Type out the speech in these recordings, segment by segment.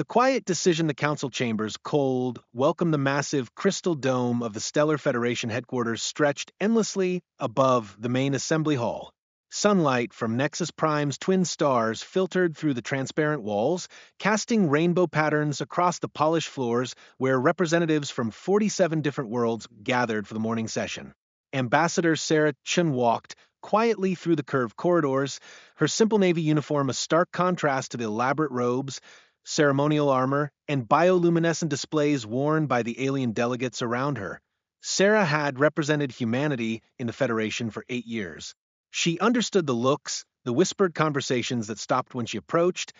The quiet decision the council chambers cold welcomed the massive crystal dome of the Stellar Federation headquarters stretched endlessly above the main assembly hall. Sunlight from Nexus Prime's twin stars filtered through the transparent walls, casting rainbow patterns across the polished floors where representatives from 47 different worlds gathered for the morning session. Ambassador Sarah Chun walked quietly through the curved corridors, her simple navy uniform a stark contrast to the elaborate robes, ceremonial armor, and bioluminescent displays worn by the alien delegates around her. Sarah had represented humanity in the Federation for 8 years. She understood the looks, the whispered conversations that stopped when she approached,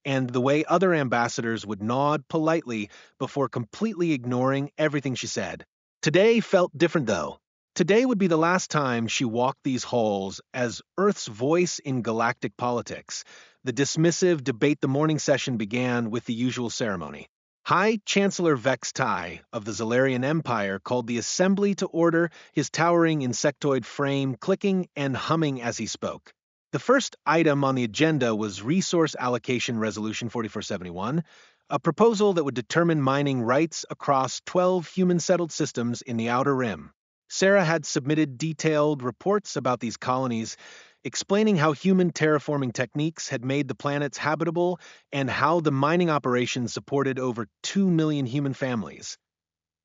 and the way other ambassadors would nod politely before completely ignoring everything she said. Today felt different, though. Today would be the last time she walked these halls as Earth's voice in galactic politics. The dismissive debate the morning session began with the usual ceremony. High Chancellor Vex Tai of the Zalarian Empire called the assembly to order, his towering insectoid frame clicking and humming as he spoke. The first item on the agenda was Resource Allocation Resolution 4471, a proposal that would determine mining rights across 12 human-settled systems in the Outer Rim. Sarah had submitted detailed reports about these colonies, explaining how human terraforming techniques had made the planets habitable and how the mining operations supported over 2 million human families.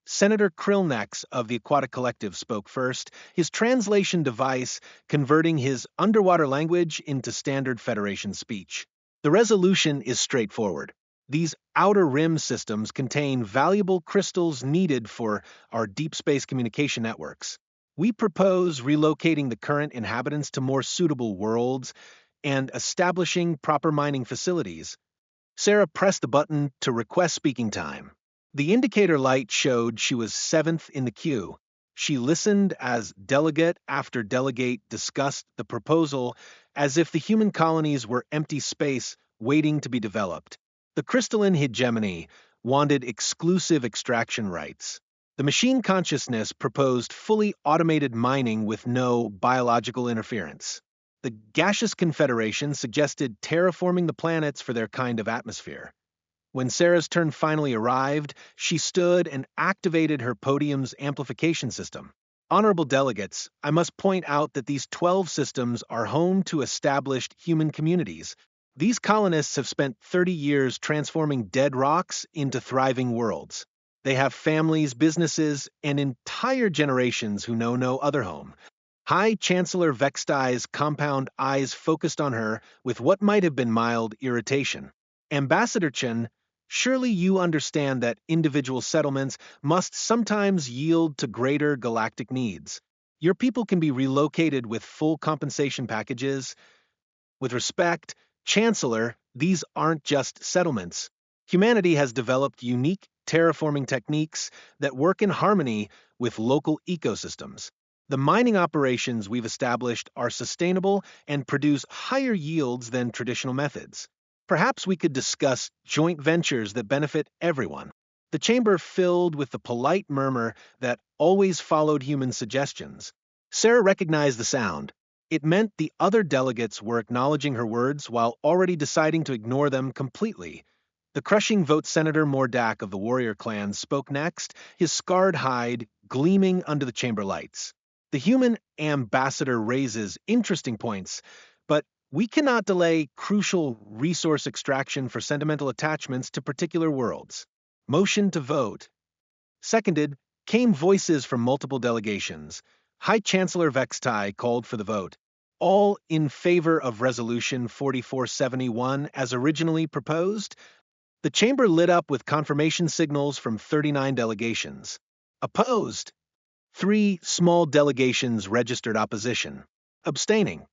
Senator Krillnex of the Aquatic Collective spoke first, his translation device converting his underwater language into standard Federation speech. The resolution is straightforward. These outer rim systems contain valuable crystals needed for our deep space communication networks. We propose relocating the current inhabitants to more suitable worlds and establishing proper mining facilities. Sarah pressed the button to request speaking time. The indicator light showed she was 7th in the queue. She listened as delegate after delegate discussed the proposal as if the human colonies were empty space waiting to be developed. The crystalline hegemony wanted exclusive extraction rights. The machine consciousness proposed fully automated mining with no biological interference. The gaseous confederation suggested terraforming the planets for their kind of atmosphere. When Sarah's turn finally arrived, she stood and activated her podium's amplification system. Honorable delegates, I must point out that these 12 systems are home to established human communities. These colonists have spent 30 years transforming dead rocks into thriving worlds. They have families, businesses, and entire generations who know no other home. High Chancellor Vextai's compound eyes focused on her with what might have been mild irritation. Ambassador Chen, surely you understand that individual settlements must sometimes yield to greater galactic needs. Your people can be relocated with full compensation packages. With respect, Chancellor, these aren't just settlements. Humanity has developed unique terraforming techniques that work in harmony with local ecosystems. The mining operations we've established are sustainable and produce higher yields than traditional methods. Perhaps we could discuss joint ventures that benefit everyone. The chamber filled with the polite murmur that always followed human suggestions. Sarah recognized the sound. It meant the other delegates were acknowledging her words while already deciding to ignore them completely. The crushing vote Senator Mordak of the warrior clan spoke next, his scarred hide gleaming under the chamber lights. The human ambassador raises interesting points, but we cannot delay crucial resource extraction for sentimental attachments to particular worlds. Motion to vote. Seconded, came voices from multiple delegations. High Chancellor Vextai called for the vote. All in favor of Resolution 4471 as originally proposed? The chamber lit up with confirmation signals from 39 delegations. Opposed? 3 small delegations registered opposition. Abstaining.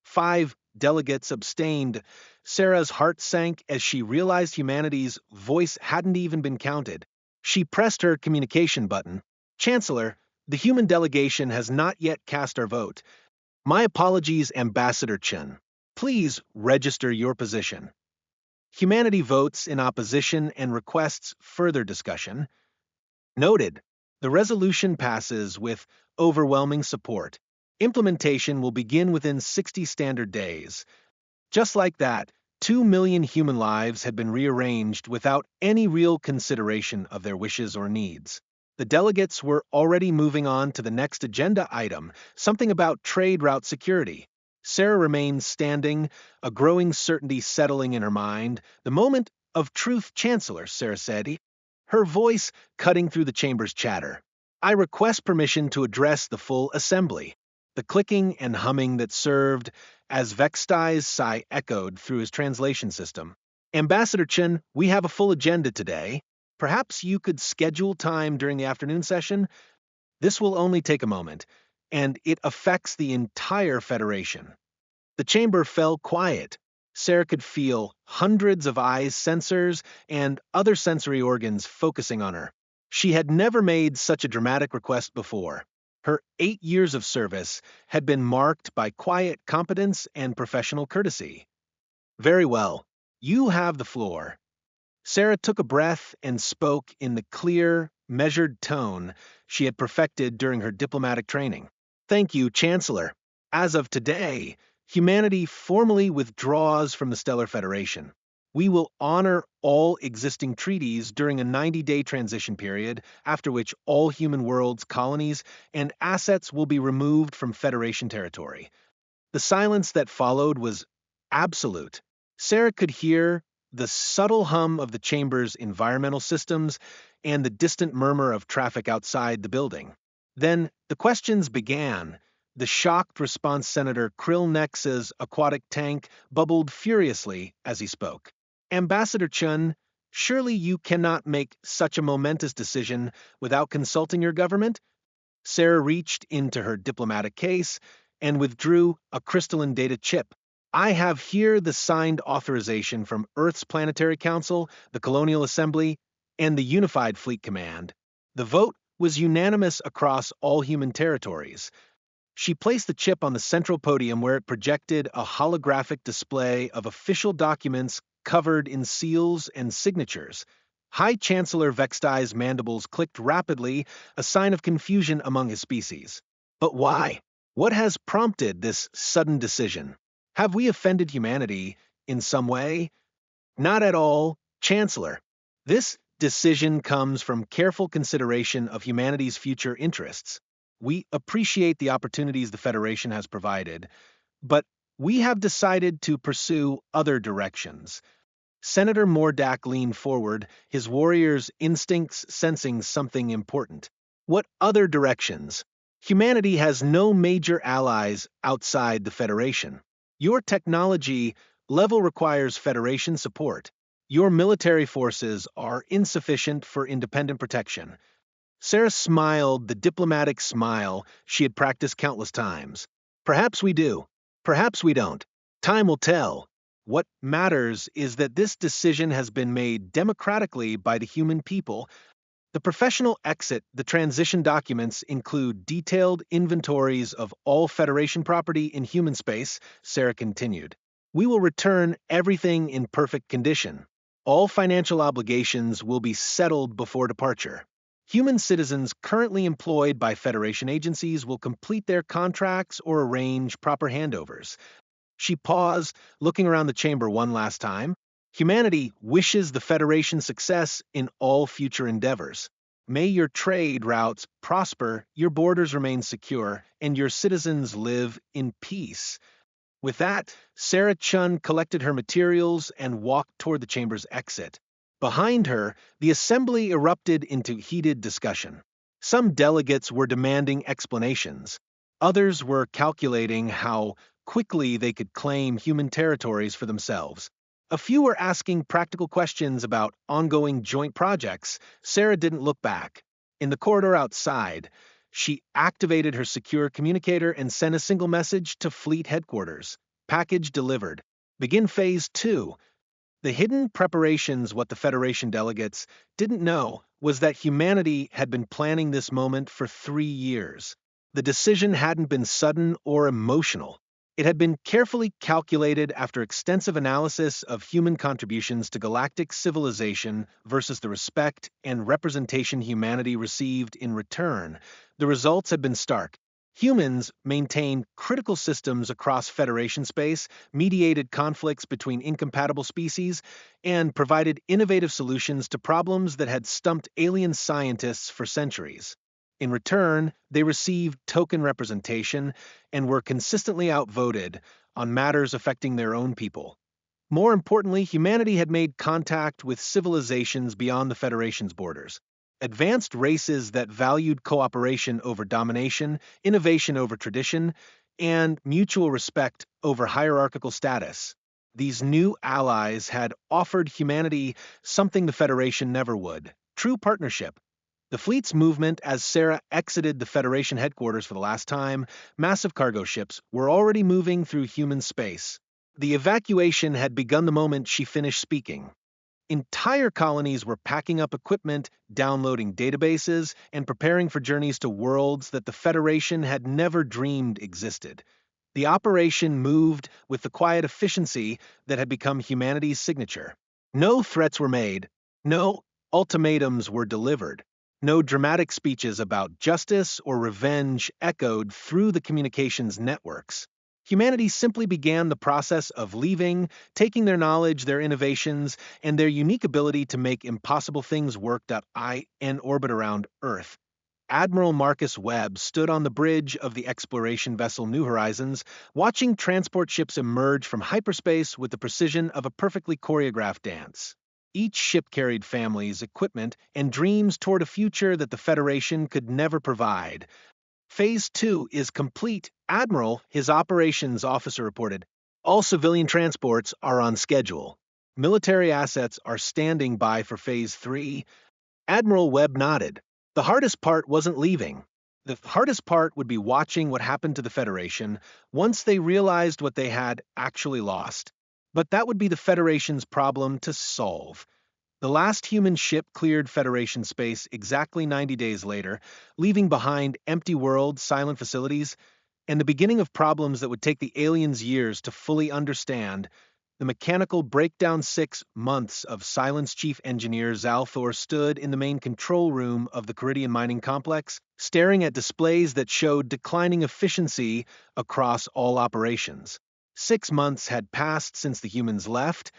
5 delegates abstained. Sarah's heart sank as she realized humanity's voice hadn't even been counted. She pressed her communication button. Chancellor, the human delegation has not yet cast our vote. My apologies, Ambassador Chen. Please register your position. Humanity votes in opposition and requests further discussion. Noted. The resolution passes with overwhelming support. Implementation will begin within 60 standard days. Just like that, 2 million human lives had been rearranged without any real consideration of their wishes or needs. The delegates were already moving on to the next agenda item, something about trade route security. Sarah remained standing, a growing certainty settling in her mind. "The moment of truth, Chancellor," Sarah said, her voice cutting through the chamber's chatter. "I request permission to address the full assembly." The clicking and humming that served as Vextai's sigh echoed through his translation system. "Ambassador Chen, we have a full agenda today. Perhaps you could schedule time during the afternoon session? This will only take a moment, and it affects the entire Federation." The chamber fell quiet. Sarah could feel hundreds of eyes, sensors, and other sensory organs focusing on her. She had never made such a dramatic request before. Her 8 years of service had been marked by quiet competence and professional courtesy. "Very well. You have the floor." Sarah took a breath and spoke in the clear, measured tone she had perfected during her diplomatic training. "Thank you, Chancellor. As of today, humanity formally withdraws from the Stellar Federation. We will honor all existing treaties during a 90-day transition period, after which all human worlds, colonies, and assets will be removed from Federation territory." The silence that followed was absolute. Sarah could hear the subtle hum of the chamber's environmental systems and the distant murmur of traffic outside the building. Then the questions began. The shocked response Senator Krillnex's aquatic tank bubbled furiously as he spoke. "Ambassador Chun, surely you cannot make such a momentous decision without consulting your government?" Sarah reached into her diplomatic case and withdrew a crystalline data chip. "I have here the signed authorization from Earth's Planetary Council, the Colonial Assembly, and the Unified Fleet Command." The vote was unanimous across all human territories. She placed the chip on the central podium where it projected a holographic display of official documents covered in seals and signatures. High Chancellor Vextai's mandibles clicked rapidly, a sign of confusion among his species. "But why? What has prompted this sudden decision? Have we offended humanity in some way?" "Not at all, Chancellor. This decision comes from careful consideration of humanity's future interests. We appreciate the opportunities the Federation has provided, but we have decided to pursue other directions." Senator Mordak leaned forward, his warrior's instincts sensing something important. "What other directions?" "Humanity has no major allies outside the Federation. Your technology level requires Federation support. Your military forces are insufficient for independent protection." Sarah smiled the diplomatic smile she had practiced countless times. "Perhaps we do. Perhaps we don't. Time will tell. What matters is that this decision has been made democratically by the human people." The professional exit, the transition documents include detailed inventories of all Federation property in human space, Sarah continued. "We will return everything in perfect condition. All financial obligations will be settled before departure. Human citizens currently employed by Federation agencies will complete their contracts or arrange proper handovers." She paused, looking around the chamber one last time. "Humanity wishes the Federation success in all future endeavors. May your trade routes prosper, your borders remain secure, and your citizens live in peace." With that, Sarah Chun collected her materials and walked toward the chamber's exit. Behind her, the assembly erupted into heated discussion. Some delegates were demanding explanations. Others were calculating how quickly they could claim human territories for themselves. A few were asking practical questions about ongoing joint projects. Sarah didn't look back. In the corridor outside, she activated her secure communicator and sent a single message to Fleet Headquarters. "Package delivered. Begin Phase 2. The hidden preparations what the Federation delegates didn't know was that humanity had been planning this moment for 3 years. The decision hadn't been sudden or emotional. It had been carefully calculated after extensive analysis of human contributions to galactic civilization versus the respect and representation humanity received in return. The results had been stark. Humans maintained critical systems across Federation space, mediated conflicts between incompatible species, and provided innovative solutions to problems that had stumped alien scientists for centuries. In return, they received token representation and were consistently outvoted on matters affecting their own people. More importantly, humanity had made contact with civilizations beyond the Federation's borders. Advanced races that valued cooperation over domination, innovation over tradition, and mutual respect over hierarchical status. These new allies had offered humanity something the Federation never would: true partnership. The fleet's movement as Sarah exited the Federation headquarters for the last time, massive cargo ships were already moving through human space. The evacuation had begun the moment she finished speaking. Entire colonies were packing up equipment, downloading databases, and preparing for journeys to worlds that the Federation had never dreamed existed. The operation moved with the quiet efficiency that had become humanity's signature. No threats were made, no ultimatums were delivered, no dramatic speeches about justice or revenge echoed through the communications networks. Humanity simply began the process of leaving, taking their knowledge, their innovations, and their unique ability to make impossible things work. In orbit around Earth. Admiral Marcus Webb stood on the bridge of the exploration vessel New Horizons, watching transport ships emerge from hyperspace with the precision of a perfectly choreographed dance. Each ship carried families, equipment, and dreams toward a future that the Federation could never provide. Phase 2 is complete, Admiral, his operations officer reported. All civilian transports are on schedule. Military assets are standing by for Phase 3. Admiral Webb nodded. The hardest part wasn't leaving. The hardest part would be watching what happened to the Federation once they realized what they had actually lost. But that would be the Federation's problem to solve. The last human ship cleared Federation space exactly 90 days later, leaving behind empty worlds, silent facilities, and the beginning of problems that would take the aliens years to fully understand. The mechanical breakdown 6 months of Silence Chief Engineer Zalthor stood in the main control room of the Caridian mining complex, staring at displays that showed declining efficiency across all operations. 6 months had passed since the humans left,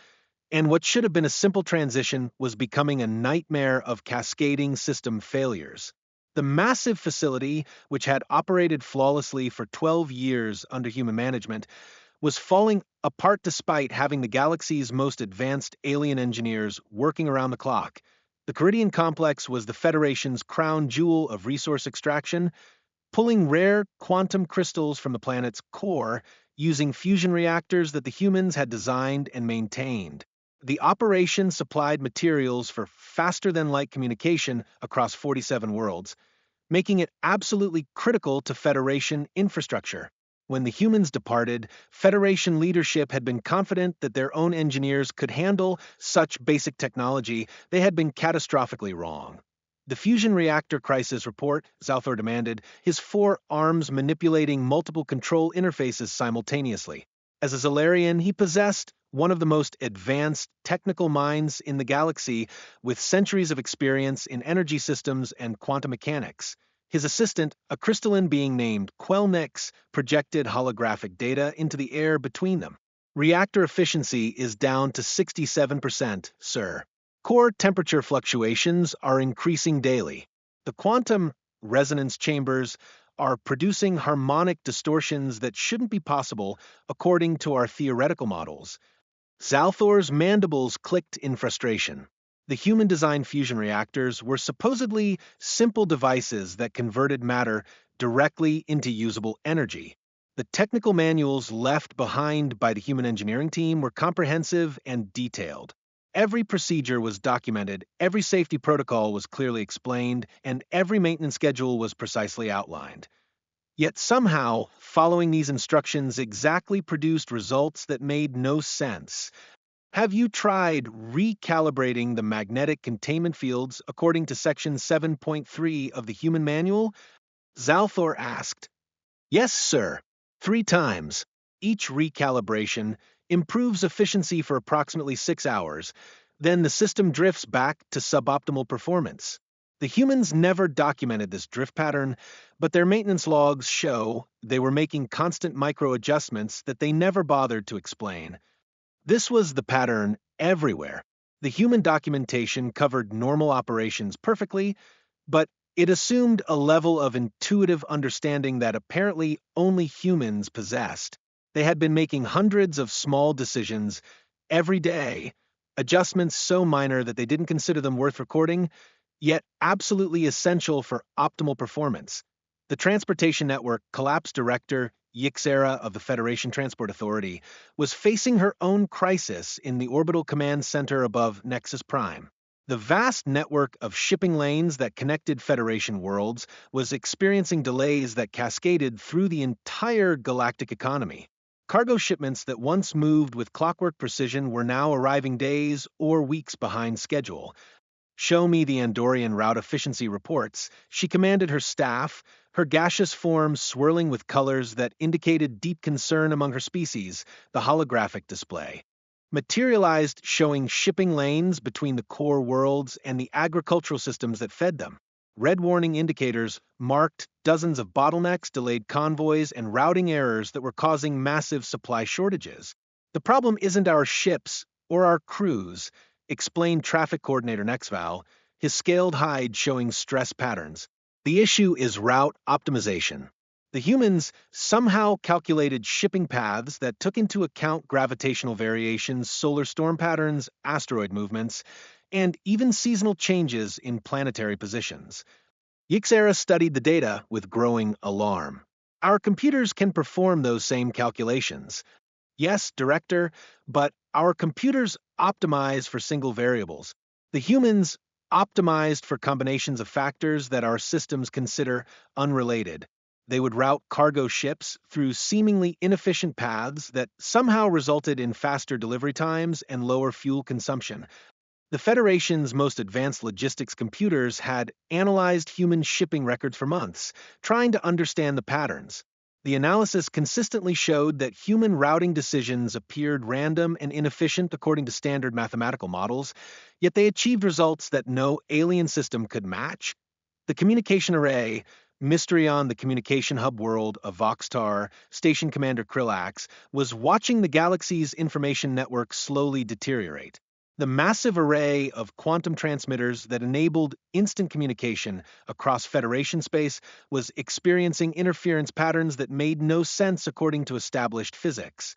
and what should have been a simple transition was becoming a nightmare of cascading system failures. The massive facility, which had operated flawlessly for 12 years under human management, was falling apart despite having the galaxy's most advanced alien engineers working around the clock. The Caridian complex was the Federation's crown jewel of resource extraction, pulling rare quantum crystals from the planet's core using fusion reactors that the humans had designed and maintained. The operation supplied materials for faster-than-light communication across 47 worlds, making it absolutely critical to Federation infrastructure. When the humans departed, Federation leadership had been confident that their own engineers could handle such basic technology. They had been catastrophically wrong. The fusion reactor crisis report, Zalthor demanded, his 4 arms manipulating multiple control interfaces simultaneously. As a Zalarian, he possessed one of the most advanced technical minds in the galaxy, with centuries of experience in energy systems and quantum mechanics. His assistant, a crystalline being named Quelnix, projected holographic data into the air between them. Reactor efficiency is down to 67%, sir. Core temperature fluctuations are increasing daily. The quantum resonance chambers are producing harmonic distortions that shouldn't be possible according to our theoretical models. Zalthor's mandibles clicked in frustration. The human-designed fusion reactors were supposedly simple devices that converted matter directly into usable energy. The technical manuals left behind by the human engineering team were comprehensive and detailed. Every procedure was documented, every safety protocol was clearly explained, and every maintenance schedule was precisely outlined. Yet somehow, following these instructions exactly produced results that made no sense. Have you tried recalibrating the magnetic containment fields according to Section 7.3 of the Human Manual? Zalthor asked. Yes, sir. 3 times. Each recalibration improves efficiency for approximately 6 hours, then the system drifts back to suboptimal performance. The humans never documented this drift pattern, but their maintenance logs show they were making constant micro adjustments that they never bothered to explain. This was the pattern everywhere. The human documentation covered normal operations perfectly, but it assumed a level of intuitive understanding that apparently only humans possessed. They had been making hundreds of small decisions every day, adjustments so minor that they didn't consider them worth recording, yet absolutely essential for optimal performance. The Transportation Network Collapse Director Yixera of the Federation Transport Authority was facing her own crisis in the orbital command center above Nexus Prime. The vast network of shipping lanes that connected Federation worlds was experiencing delays that cascaded through the entire galactic economy. Cargo shipments that once moved with clockwork precision were now arriving days or weeks behind schedule. "Show me the Andorian route efficiency reports," she commanded her staff, her gaseous form swirling with colors that indicated deep concern among her species. The holographic display materialized, showing shipping lanes between the core worlds and the agricultural systems that fed them. Red warning indicators marked dozens of bottlenecks, delayed convoys, and routing errors that were causing massive supply shortages. "The problem isn't our ships or our crews," explained Traffic Coordinator Nexval, his scaled hide showing stress patterns. "The issue is route optimization." The humans somehow calculated shipping paths that took into account gravitational variations, solar storm patterns, asteroid movements, and even seasonal changes in planetary positions. Yixera studied the data with growing alarm. "Our computers can perform those same calculations." "Yes, Director, but our computers optimize for single variables. The humans optimized for combinations of factors that our systems consider unrelated." They would route cargo ships through seemingly inefficient paths that somehow resulted in faster delivery times and lower fuel consumption. The Federation's most advanced logistics computers had analyzed human shipping records for months, trying to understand the patterns. The analysis consistently showed that human routing decisions appeared random and inefficient according to standard mathematical models, yet they achieved results that no alien system could match. The communication array, mystery on the communication hub world of Voxtar, Station Commander Krillax, was watching the galaxy's information network slowly deteriorate. The massive array of quantum transmitters that enabled instant communication across Federation space was experiencing interference patterns that made no sense according to established physics.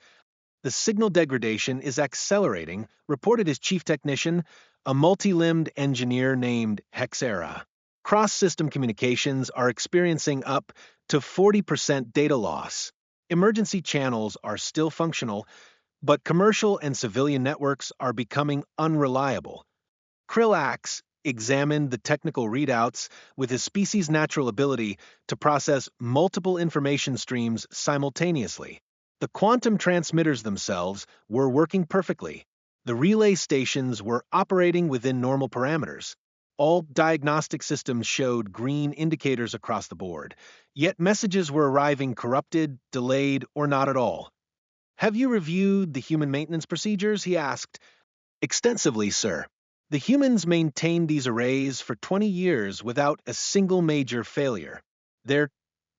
"The signal degradation is accelerating," reported his chief technician, a multi-limbed engineer named Hexera. "Cross-system communications are experiencing up to 40% data loss. Emergency channels are still functional, but commercial and civilian networks are becoming unreliable." Krillax examined the technical readouts with his species' natural ability to process multiple information streams simultaneously. The quantum transmitters themselves were working perfectly. The relay stations were operating within normal parameters. All diagnostic systems showed green indicators across the board, yet messages were arriving corrupted, delayed, or not at all. "Have you reviewed the human maintenance procedures?" he asked. "Extensively, sir. The humans maintained these arrays for 20 years without a single major failure. Their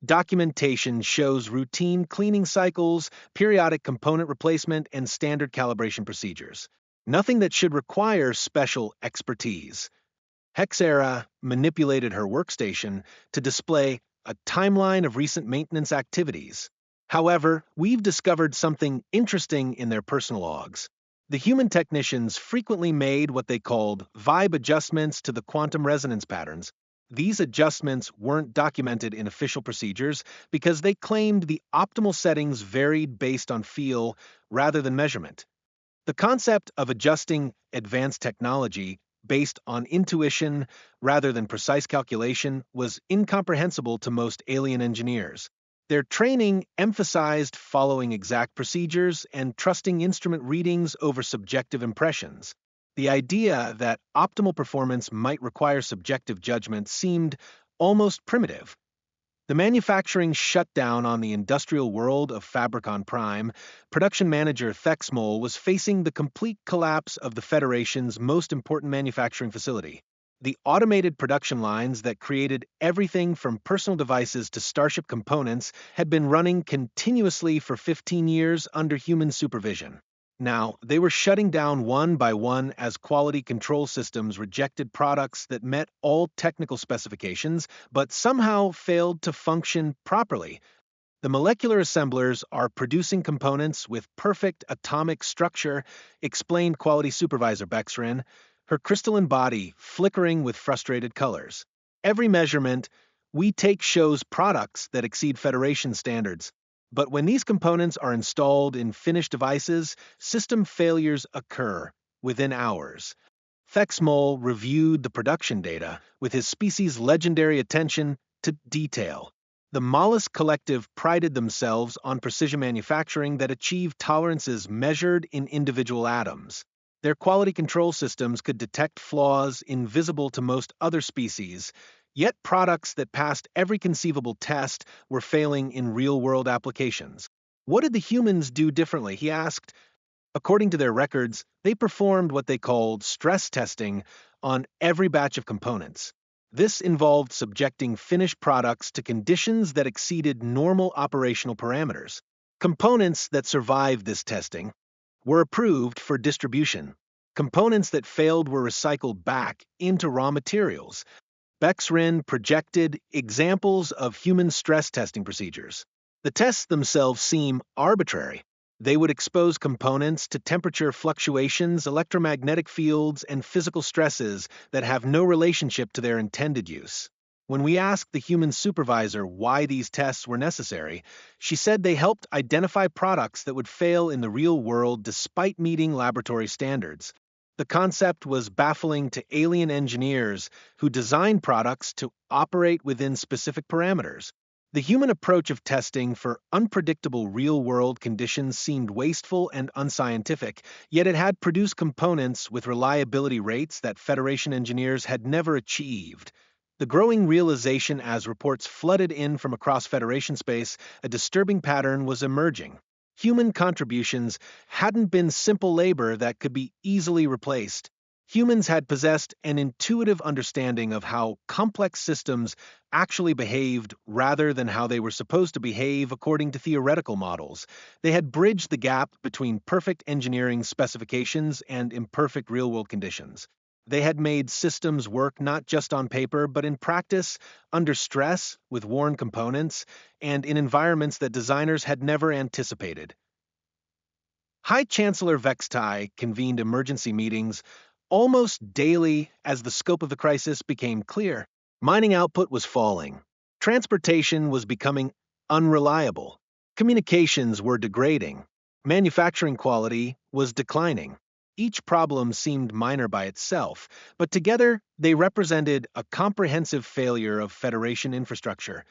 documentation shows routine cleaning cycles, periodic component replacement, and standard calibration procedures. Nothing that should require special expertise." Hexera manipulated her workstation to display a timeline of recent maintenance activities. "However, we've discovered something interesting in their personal logs. The human technicians frequently made what they called vibe adjustments to the quantum resonance patterns. These adjustments weren't documented in official procedures because they claimed the optimal settings varied based on feel rather than measurement. The concept of adjusting advanced technology based on intuition rather than precise calculation was incomprehensible to most alien engineers. Their training emphasized following exact procedures and trusting instrument readings over subjective impressions. The idea that optimal performance might require subjective judgment seemed almost primitive. The manufacturing shutdown on the industrial world of Fabricon Prime, production manager Thexmol was facing the complete collapse of the Federation's most important manufacturing facility. The automated production lines that created everything from personal devices to starship components had been running continuously for 15 years under human supervision. Now, they were shutting down one by one as quality control systems rejected products that met all technical specifications but somehow failed to function properly. The molecular assemblers are producing components with perfect atomic structure, explained Quality Supervisor Bexrin, her crystalline body flickering with frustrated colors. Every measurement we take shows products that exceed Federation standards. But when these components are installed in finished devices, system failures occur within hours. Thexmol reviewed the production data with his species' legendary attention to detail. The mollusk collective prided themselves on precision manufacturing that achieved tolerances measured in individual atoms. Their quality control systems could detect flaws invisible to most other species, yet products that passed every conceivable test were failing in real-world applications. What did the humans do differently? He asked. According to their records, they performed what they called stress testing on every batch of components. This involved subjecting finished products to conditions that exceeded normal operational parameters. Components that survived this testing were approved for distribution. Components that failed were recycled back into raw materials. Bexrin projected examples of human stress testing procedures. The tests themselves seem arbitrary. They would expose components to temperature fluctuations, electromagnetic fields, and physical stresses that have no relationship to their intended use. When we asked the human supervisor why these tests were necessary, she said they helped identify products that would fail in the real world despite meeting laboratory standards. The concept was baffling to alien engineers who designed products to operate within specific parameters. The human approach of testing for unpredictable real-world conditions seemed wasteful and unscientific, yet it had produced components with reliability rates that Federation engineers had never achieved. The growing realization as reports flooded in from across Federation space, a disturbing pattern was emerging. Human contributions hadn't been simple labor that could be easily replaced. Humans had possessed an intuitive understanding of how complex systems actually behaved rather than how they were supposed to behave according to theoretical models. They had bridged the gap between perfect engineering specifications and imperfect real-world conditions. They had made systems work not just on paper, but in practice, under stress, with worn components, and in environments that designers had never anticipated. High Chancellor Vextai convened emergency meetings almost daily as the scope of the crisis became clear. Mining output was falling. Transportation was becoming unreliable. Communications were degrading. Manufacturing quality was declining. Each problem seemed minor by itself, but together they represented a comprehensive failure of Federation infrastructure.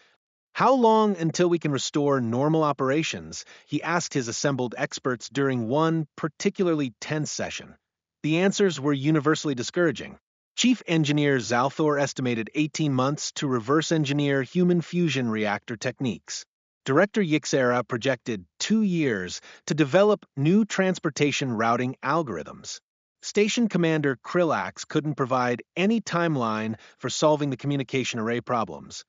How long until we can restore normal operations? He asked his assembled experts during one particularly tense session. The answers were universally discouraging. Chief Engineer Zalthor estimated 18 months to reverse engineer human fusion reactor techniques. Director Yixera projected 2 years to develop new transportation routing algorithms. Station Commander Krillax couldn't provide any timeline for solving the communication array problems.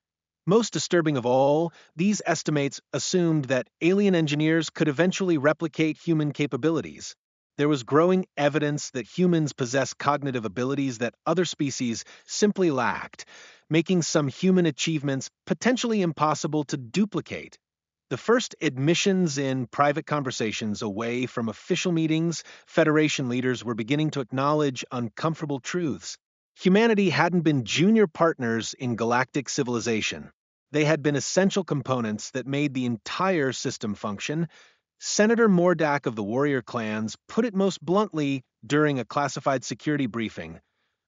Most disturbing of all, these estimates assumed that alien engineers could eventually replicate human capabilities. There was growing evidence that humans possess cognitive abilities that other species simply lacked, making some human achievements potentially impossible to duplicate. The first admissions in private conversations away from official meetings, Federation leaders were beginning to acknowledge uncomfortable truths. Humanity hadn't been junior partners in galactic civilization. They had been essential components that made the entire system function. Senator Mordak of the Warrior Clans put it most bluntly during a classified security briefing.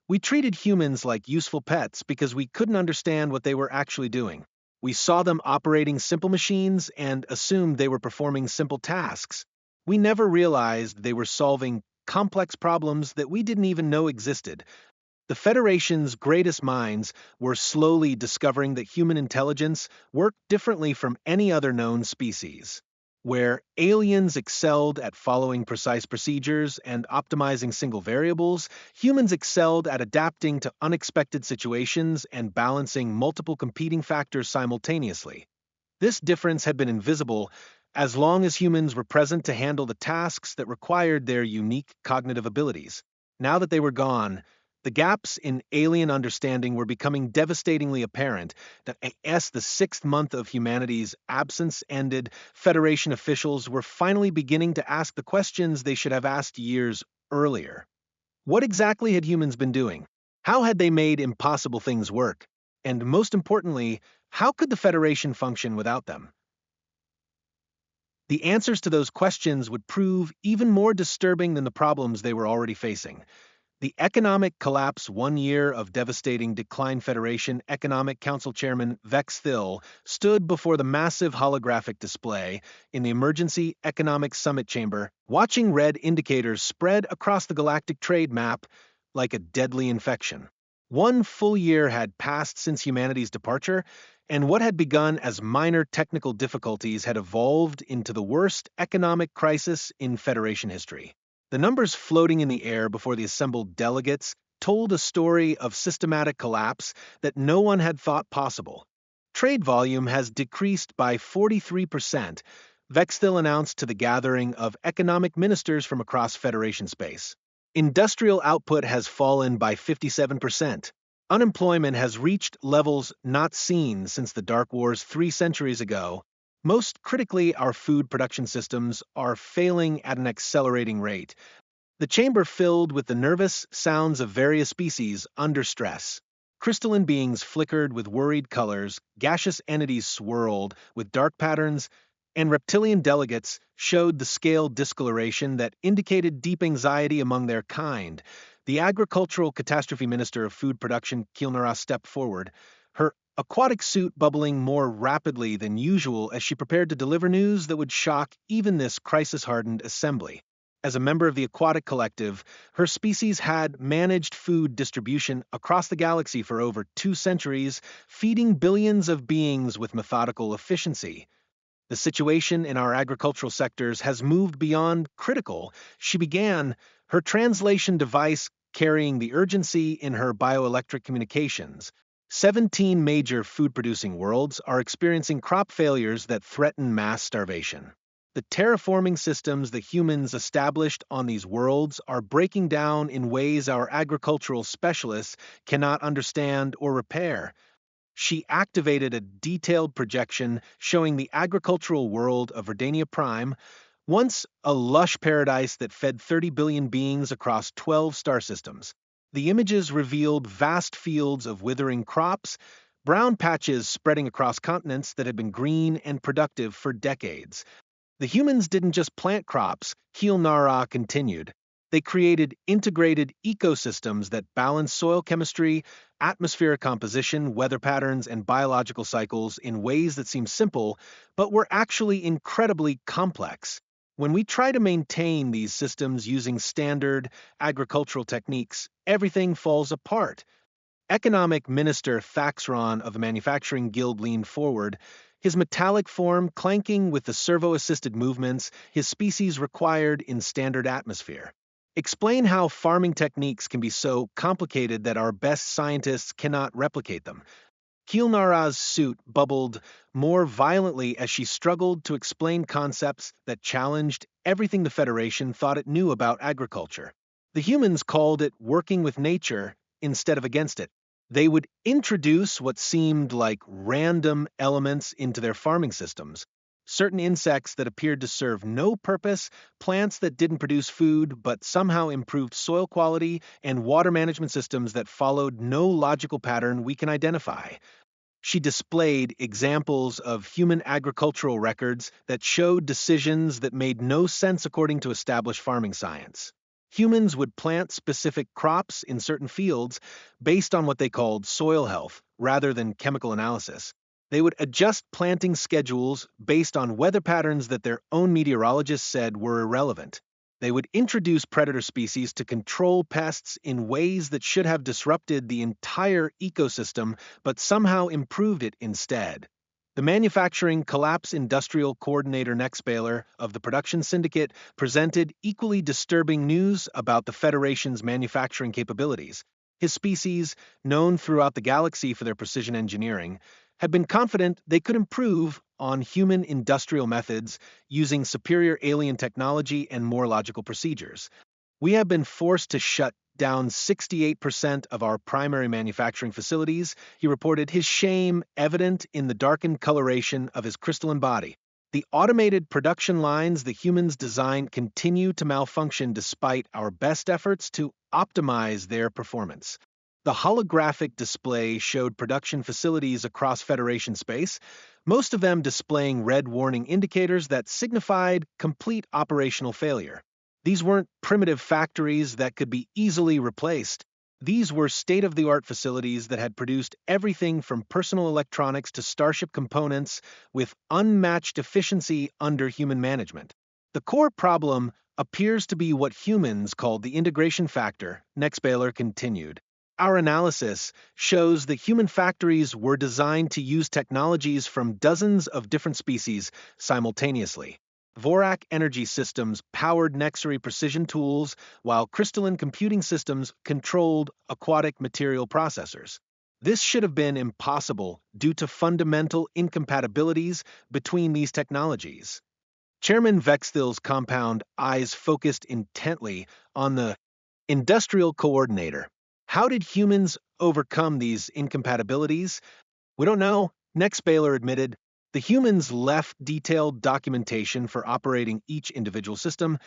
We treated humans like useful pets because we couldn't understand what they were actually doing. We saw them operating simple machines and assumed they were performing simple tasks. We never realized they were solving complex problems that we didn't even know existed. The Federation's greatest minds were slowly discovering that human intelligence worked differently from any other known species. Where aliens excelled at following precise procedures and optimizing single variables, humans excelled at adapting to unexpected situations and balancing multiple competing factors simultaneously. This difference had been invisible as long as humans were present to handle the tasks that required their unique cognitive abilities. Now that they were gone, the gaps in alien understanding were becoming devastatingly apparent. That as the sixth month of humanity's absence ended, Federation officials were finally beginning to ask the questions they should have asked years earlier. What exactly had humans been doing? How had they made impossible things work? And most importantly, how could the Federation function without them? The answers to those questions would prove even more disturbing than the problems they were already facing. The economic collapse 1 year of devastating decline Federation Economic Council Chairman Vex Thill stood before the massive holographic display in the Emergency Economic Summit Chamber, watching red indicators spread across the galactic trade map like a deadly infection. 1 full year had passed since humanity's departure, and what had begun as minor technical difficulties had evolved into the worst economic crisis in Federation history. The numbers floating in the air before the assembled delegates told a story of systematic collapse that no one had thought possible. Trade volume has decreased by 43%, Vexthil announced to the gathering of economic ministers from across Federation space. Industrial output has fallen by 57%. Unemployment has reached levels not seen since the Dark Wars 3 centuries ago. Most critically, our food production systems are failing at an accelerating rate. The chamber filled with the nervous sounds of various species under stress. Crystalline beings flickered with worried colors, gaseous entities swirled with dark patterns, and reptilian delegates showed the scale discoloration that indicated deep anxiety among their kind. The agricultural catastrophe minister of food production, Kilnara, stepped forward, her aquatic suit bubbling more rapidly than usual as she prepared to deliver news that would shock even this crisis-hardened assembly. As a member of the aquatic collective, her species had managed food distribution across the galaxy for over 2 centuries, feeding billions of beings with methodical efficiency. The situation in our agricultural sectors has moved beyond critical, she began, her translation device carrying the urgency in her bioelectric communications. 17 major food-producing worlds are experiencing crop failures that threaten mass starvation. The terraforming systems the humans established on these worlds are breaking down in ways our agricultural specialists cannot understand or repair. She activated a detailed projection showing the agricultural world of Verdania Prime, once a lush paradise that fed 30 billion beings across 12 star systems. The images revealed vast fields of withering crops, brown patches spreading across continents that had been green and productive for decades. The humans didn't just plant crops, Kilnara continued. They created integrated ecosystems that balance soil chemistry, atmospheric composition, weather patterns, and biological cycles in ways that seem simple, but were actually incredibly complex. When we try to maintain these systems using standard agricultural techniques, everything falls apart. Economic Minister Thaxron of the Manufacturing Guild leaned forward, his metallic form clanking with the servo-assisted movements his species required in standard atmosphere. Explain how farming techniques can be so complicated that our best scientists cannot replicate them. Kilnara's suit bubbled more violently as she struggled to explain concepts that challenged everything the Federation thought it knew about agriculture. The humans called it working with nature instead of against it. They would introduce what seemed like random elements into their farming systems. Certain insects that appeared to serve no purpose, plants that didn't produce food but somehow improved soil quality, and water management systems that followed no logical pattern we can identify. She displayed examples of human agricultural records that showed decisions that made no sense according to established farming science. Humans would plant specific crops in certain fields based on what they called soil health rather than chemical analysis. They would adjust planting schedules based on weather patterns that their own meteorologists said were irrelevant. They would introduce predator species to control pests in ways that should have disrupted the entire ecosystem but somehow improved it instead. The Manufacturing Collapse Industrial Coordinator Nextbaler of the Production Syndicate presented equally disturbing news about the Federation's manufacturing capabilities. His species, known throughout the galaxy for their precision engineering, had been confident they could improve on human industrial methods using superior alien technology and more logical procedures. We have been forced to shut down 68% of our primary manufacturing facilities, he reported, his shame evident in the darkened coloration of his crystalline body. The automated production lines the humans designed continue to malfunction despite our best efforts to optimize their performance. The holographic display showed production facilities across Federation space, most of them displaying red warning indicators that signified complete operational failure. These weren't primitive factories that could be easily replaced. These were state-of-the-art facilities that had produced everything from personal electronics to starship components with unmatched efficiency under human management. The core problem appears to be what humans called the integration factor, Nextbaler continued. Our analysis shows that human factories were designed to use technologies from dozens of different species simultaneously. Vorak energy systems powered Nexary precision tools, while crystalline computing systems controlled aquatic material processors. This should have been impossible due to fundamental incompatibilities between these technologies. Chairman Vexthil's compound eyes focused intently on the industrial coordinator. How did humans overcome these incompatibilities? We don't know, Nextbaler admitted. The humans left detailed documentation for operating each individual system,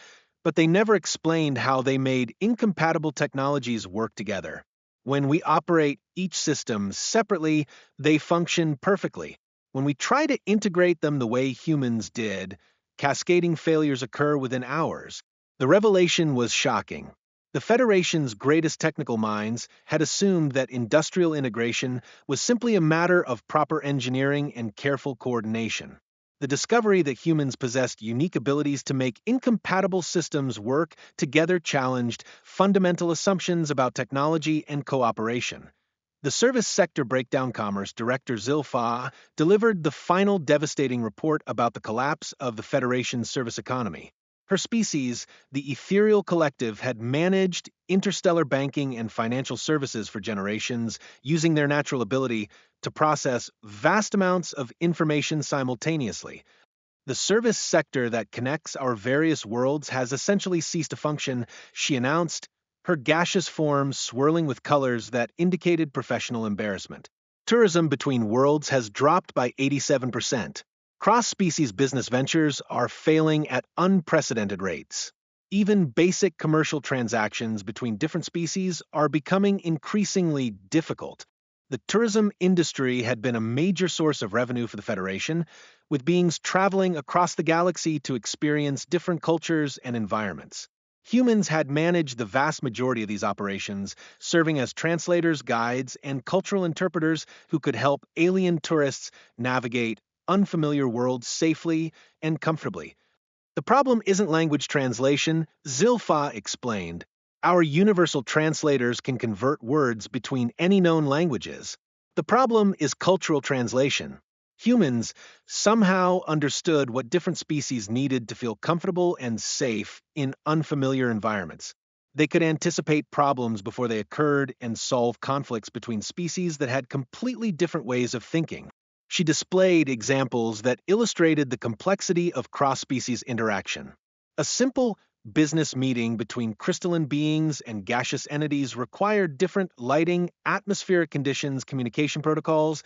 but they never explained how they made incompatible technologies work together. When we operate each system separately, they function perfectly. When we try to integrate them the way humans did, cascading failures occur within hours. The revelation was shocking. The Federation's greatest technical minds had assumed that industrial integration was simply a matter of proper engineering and careful coordination. The discovery that humans possessed unique abilities to make incompatible systems work together challenged fundamental assumptions about technology and cooperation. The Service Sector Breakdown Commerce Director Zilfa delivered the final devastating report about the collapse of the Federation's service economy. Her species, the Ethereal Collective, had managed interstellar banking and financial services for generations, using their natural ability to process vast amounts of information simultaneously. The service sector that connects our various worlds has essentially ceased to function, she announced, her gaseous form swirling with colors that indicated professional embarrassment. Tourism between worlds has dropped by 87%. Cross-species business ventures are failing at unprecedented rates. Even basic commercial transactions between different species are becoming increasingly difficult. The tourism industry had been a major source of revenue for the Federation, with beings traveling across the galaxy to experience different cultures and environments. Humans had managed the vast majority of these operations, serving as translators, guides, and cultural interpreters who could help alien tourists navigate unfamiliar worlds safely and comfortably. The problem isn't language translation, Zilfa explained. Our universal translators can convert words between any known languages. The problem is cultural translation. Humans somehow understood what different species needed to feel comfortable and safe in unfamiliar environments. They could anticipate problems before they occurred and solve conflicts between species that had completely different ways of thinking. She displayed examples that illustrated the complexity of cross-species interaction. A simple business meeting between crystalline beings and gaseous entities required different lighting, atmospheric conditions, communication protocols,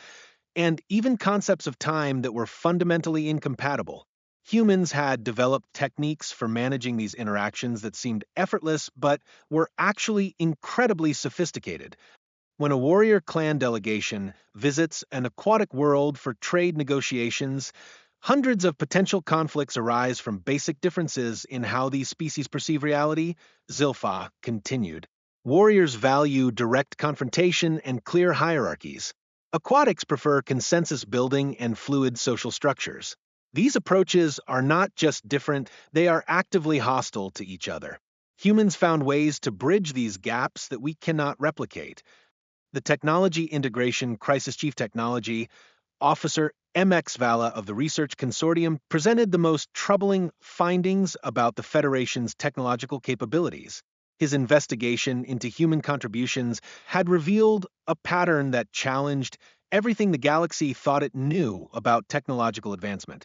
and even concepts of time that were fundamentally incompatible. Humans had developed techniques for managing these interactions that seemed effortless but were actually incredibly sophisticated. When a warrior clan delegation visits an aquatic world for trade negotiations, hundreds of potential conflicts arise from basic differences in how these species perceive reality, Zilfa continued. Warriors value direct confrontation and clear hierarchies. Aquatics prefer consensus building and fluid social structures. These approaches are not just different, they are actively hostile to each other. Humans found ways to bridge these gaps that we cannot replicate. The Technology Integration Crisis Chief Technology, Officer MX Vala of the Research Consortium presented the most troubling findings about the Federation's technological capabilities. His investigation into human contributions had revealed a pattern that challenged everything the galaxy thought it knew about technological advancement.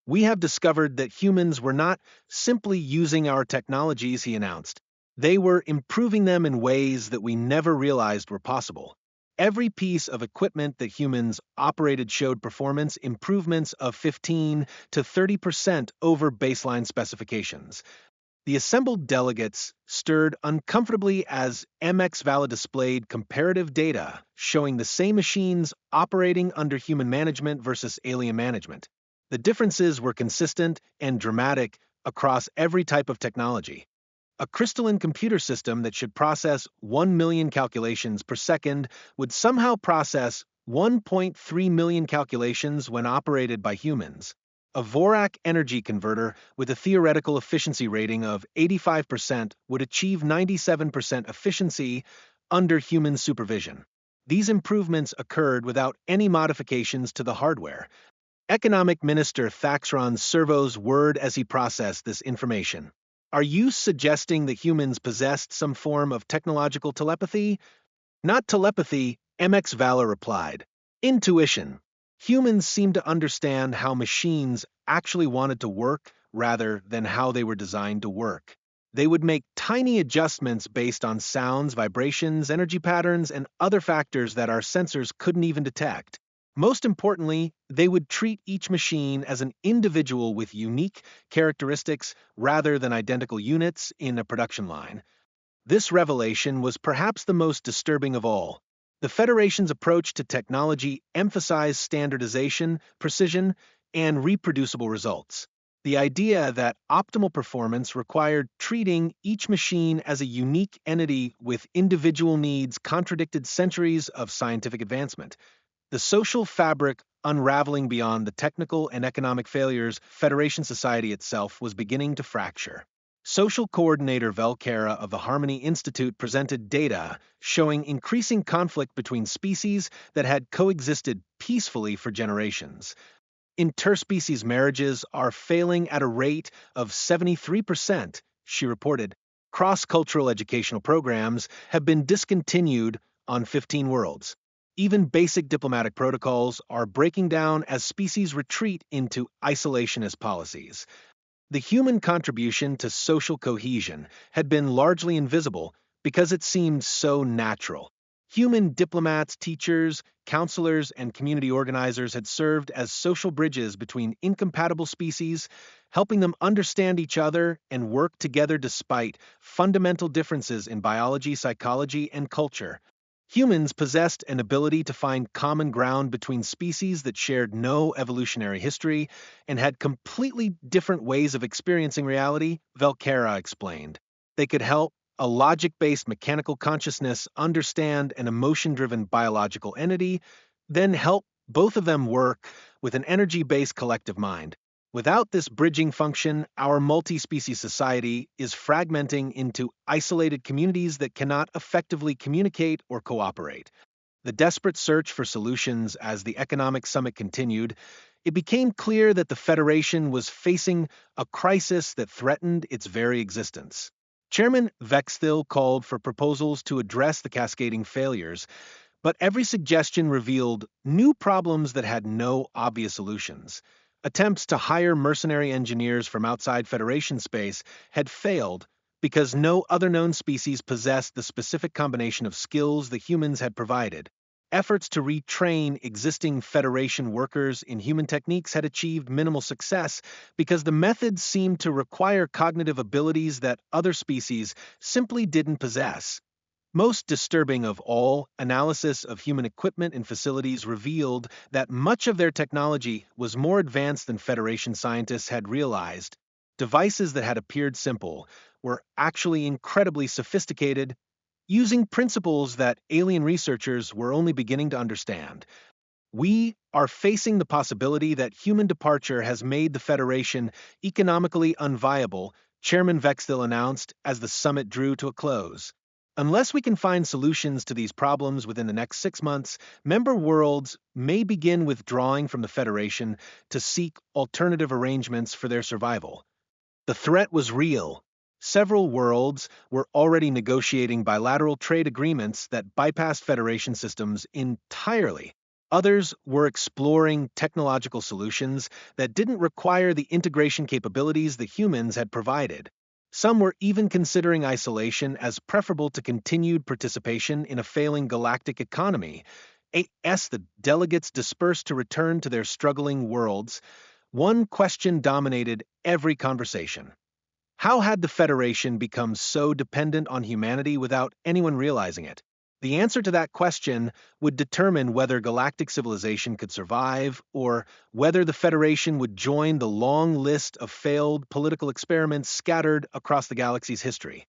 We have discovered that humans were not simply using our technologies, he announced. They were improving them in ways that we never realized were possible. Every piece of equipment that humans operated showed performance improvements of 15 to 30% over baseline specifications. The assembled delegates stirred uncomfortably as MX Vala displayed comparative data showing the same machines operating under human management versus alien management. The differences were consistent and dramatic across every type of technology. A crystalline computer system that should process 1 million calculations per second would somehow process 1.3 million calculations when operated by humans. A Vorak energy converter with a theoretical efficiency rating of 85% would achieve 97% efficiency under human supervision. These improvements occurred without any modifications to the hardware. Economic Minister Thaxron Servo's word as he processed this information. Are you suggesting that humans possessed some form of technological telepathy? Not telepathy, MX Vala replied. Intuition. Humans seem to understand how machines actually wanted to work rather than how they were designed to work. They would make tiny adjustments based on sounds, vibrations, energy patterns, and other factors that our sensors couldn't even detect. Most importantly, they would treat each machine as an individual with unique characteristics rather than identical units in a production line. This revelation was perhaps the most disturbing of all. The Federation's approach to technology emphasized standardization, precision, and reproducible results. The idea that optimal performance required treating each machine as a unique entity with individual needs contradicted centuries of scientific advancement. The social fabric unraveling beyond the technical and economic failures, Federation society itself was beginning to fracture. Social coordinator Velkara of the Harmony Institute presented data showing increasing conflict between species that had coexisted peacefully for generations. Interspecies marriages are failing at a rate of 73%, she reported. Cross-cultural educational programs have been discontinued on 15 worlds. Even basic diplomatic protocols are breaking down as species retreat into isolationist policies. The human contribution to social cohesion had been largely invisible because it seemed so natural. Human diplomats, teachers, counselors, and community organizers had served as social bridges between incompatible species, helping them understand each other and work together despite fundamental differences in biology, psychology, and culture. Humans possessed an ability to find common ground between species that shared no evolutionary history and had completely different ways of experiencing reality, Velkara explained. They could help a logic-based mechanical consciousness understand an emotion-driven biological entity, then help both of them work with an energy-based collective mind. Without this bridging function, our multi-species society is fragmenting into isolated communities that cannot effectively communicate or cooperate. The desperate search for solutions as the economic summit continued, it became clear that the Federation was facing a crisis that threatened its very existence. Chairman Vexthil called for proposals to address the cascading failures, but every suggestion revealed new problems that had no obvious solutions. Attempts to hire mercenary engineers from outside Federation space had failed because no other known species possessed the specific combination of skills the humans had provided. Efforts to retrain existing Federation workers in human techniques had achieved minimal success because the methods seemed to require cognitive abilities that other species simply didn't possess. Most disturbing of all, analysis of human equipment and facilities revealed that much of their technology was more advanced than Federation scientists had realized. Devices that had appeared simple were actually incredibly sophisticated, using principles that alien researchers were only beginning to understand. We are facing the possibility that human departure has made the Federation economically unviable, Chairman Vexthil announced as the summit drew to a close. Unless we can find solutions to these problems within the next 6 months, member worlds may begin withdrawing from the Federation to seek alternative arrangements for their survival. The threat was real. Several worlds were already negotiating bilateral trade agreements that bypassed Federation systems entirely. Others were exploring technological solutions that didn't require the integration capabilities the humans had provided. Some were even considering isolation as preferable to continued participation in a failing galactic economy. As the delegates dispersed to return to their struggling worlds, one question dominated every conversation. How had the Federation become so dependent on humanity without anyone realizing it? The answer to that question would determine whether galactic civilization could survive or whether the Federation would join the long list of failed political experiments scattered across the galaxy's history.